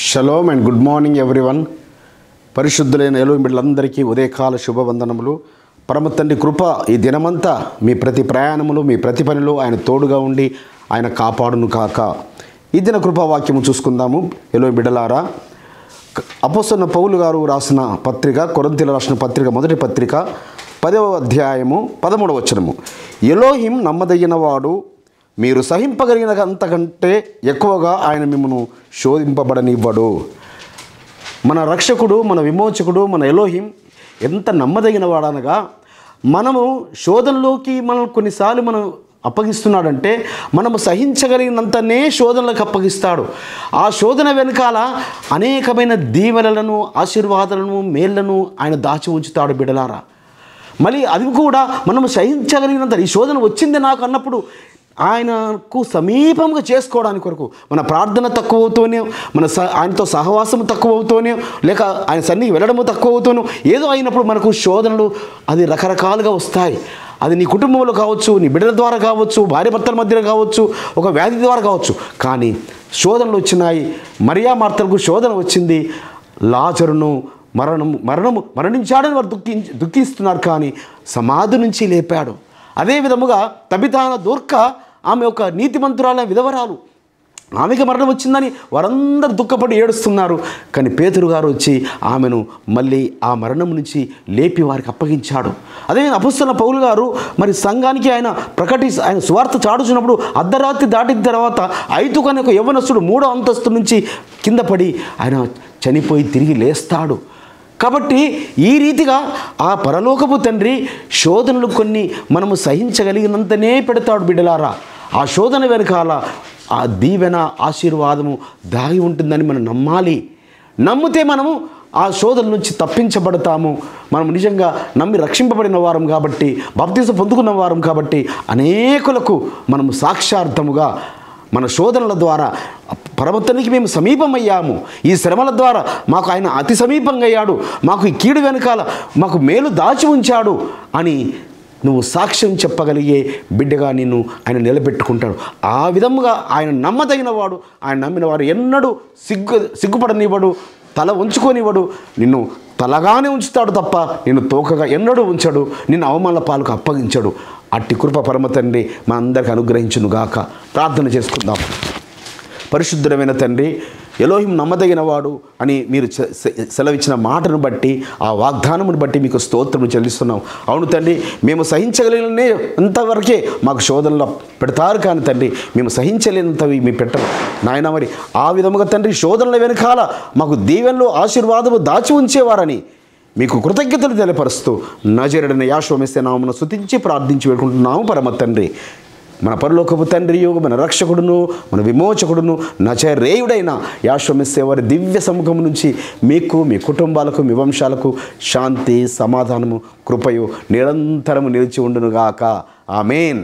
Shalom and good morning everyone. పరిశుద్ధులైన Elohim బిడ్డలందరికీ ఉదయకాల శుభవందనములు. పరమ తండ్రి కృప ఈ దినమంతా మీ ప్రతి ప్రయాణములు, మీ ప్రతి పనిలో ఆయన తోడుగా ఉండి ఆయన కాపాడును కాక. ఈ దిన కృపావాక్యము చూసుకుందాము. ఎలోహిం బిడ్డలారా, అపోస్తలుడైన పౌలు గారు రాసిన పత్రిక, కొరింథీయులకు రాసిన పత్రిక, మొదటి పత్రిక 10వ అధ్యాయము 13వ వచనము. ఎలోహిం నమ్మదగినవాడు, మీరు సహింపగలిగిన అంతకంటే ఎక్కువగా ఆయన మిమ్మల్ని శోధింపబడనివ్వడు. మన రక్షకుడు, మన విమోచకుడు, మన ఎలోహిం ఎంత నమ్మదగిన వాడనగా, మనము శోధనలోకి మనం కొన్నిసార్లు మనం అప్పగిస్తున్నాడంటే మనము సహించగలిగినంతనే శోధనలకు అప్పగిస్తాడు. ఆ శోధన వెనకాల అనేకమైన దీవెనలను, ఆశీర్వాదాలను, మేళ్లను ఆయన దాచి ఉంచుతాడు బిడలారా. మళ్ళీ అది కూడా మనము సహించగలిగినంత, ఈ శోధన వచ్చింది నాకు అన్నప్పుడు ఆయనకు సమీపంగా చేసుకోవడానికి కొరకు మన ప్రార్థన తక్కువ అవుతూనే, ఆయనతో సహవాసం తక్కువ అవుతూనే, లేక ఆయన సన్నిధికి వెళ్ళడము తక్కువ అవుతూనే, ఏదో అయినప్పుడు మనకు శోధనలు అది రకరకాలుగా వస్తాయి. అది నీ కుటుంబంలో కావచ్చు, నీ బిడ్డల ద్వారా కావచ్చు, భార్యాభర్తల మధ్యలో కావచ్చు, ఒక వ్యాధి ద్వారా కావచ్చు. కానీ శోధనలు వచ్చినాయి. మరియా మార్తలకు శోధన వచ్చింది. లాజరును మరణించాడని వారు దుఃఖిస్తున్నారు, కానీ సమాధి నుంచి లేపాడు. అదే విధముగా తబితా దోర్క, ఆమె ఒక నీతిమంతురాలైన విధవరాలు, ఆమెకి మరణం వచ్చిందని వారందరూ దుఃఖపడి ఏడుస్తున్నారు. కానీ పేతురు గారు వచ్చి ఆమెను మళ్ళీ ఆ మరణం నుంచి లేపి వారికి అప్పగించాడు. అదే అపోస్తలుడైన పౌలు గారు మరి సంఘానికి ఆయన సువార్త చాటుచున్నప్పుడు అర్ధరాత్రి దాటిన తర్వాత ఐతుకు అనే ఒక యవ్వనస్తుడు 3వ అంతస్తు నుంచి కింద పడి ఆయన చనిపోయి తిరిగి లేస్తాడు. కాబట్టి ఈ రీతిగా ఆ పరలోకపు తండ్రి శోధనలు కొన్ని మనము సహించగలిగినంతనే పెడతాడు బిడ్డలారా. ఆ శోధన వెనకాల ఆ దీవెన, ఆశీర్వాదము దాగి ఉంటుందని మనం నమ్మాలి. నమ్మితే మనము ఆ శోధన నుంచి తప్పించబడతాము. మనం నిజంగా నమ్మి రక్షింపబడిన వారం కాబట్టి, బాప్తిసం పొందుకున్న వారం కాబట్టి అనేకులకు మనము సాక్షార్థముగా మన శోధనల ద్వారా పరమతనికి మేము సమీపమయ్యాము. ఈ శ్రమల ద్వారా మాకు ఆయన అతి సమీపంగా అయ్యాడు, మాకు ఈ కీడు వెనకాల మాకు మేలు దాచి ఉంచాడు అని నువ్వు సాక్ష్యం చెప్పగలిగే బిడ్డగా నిన్ను ఆయన నిలబెట్టుకుంటాడు. ఆ విధముగా ఆయన నమ్మదగిన వాడు. ఆయన నమ్మిన వాడు ఎన్నడూ సిగ్గుపడనివ్వడు, తల ఉంచుకొనివ్వడు. నిన్ను తలగానే ఉంచుతాడు తప్ప నిన్ను తోకగా ఎన్నడూ ఉంచడు, నిన్ను అవమానాల పాలకు అప్పగించడు. అట్టి కృప పరమ తండ్రి మా అందరికి అనుగ్రహించును గాక. ప్రార్థన చేసుకుందాం. పరిశుద్ధమైన తండ్రి, ఎలోహిం నమ్మదగిన వాడు అని మీరు సెలవిచ్చిన మాటను బట్టి, ఆ వాగ్దానమును బట్టి మీకు స్తోత్రము చెల్లిస్తున్నాం. అవును తండ్రి, మేము సహించగలిగినే అంతవరకే మాకు శోధనలో పెడతారు, కానీ తండ్రి మేము సహించలేనంతవి మీ పెట్టరు నాయన. మరి ఆ విధముగా తండ్రి శోధనల వెనకాల మాకు దీవెనలో ఆశీర్వాదము దాచి ఉంచేవారని మీకు కృతజ్ఞతలు తెలియపరుస్తూ నజరేయుడైన యేషువ మెస్సీయ నామమున స్తుతించి ప్రార్థించి వేడుకుంటున్నాము పరమ తండ్రి. మన పరలోకపు తండ్రియు, మన రక్షకుడును, మన విమోచకుడును, నజరేయుడైన యేషువ మెస్సీయ వారి దివ్య సముఖం నుంచి మీకు, మీ కుటుంబాలకు, మీ వంశాలకు శాంతి, సమాధానము, కృపయు నిరంతరము నిలిచి ఉండునుగాక. ఆమేన్.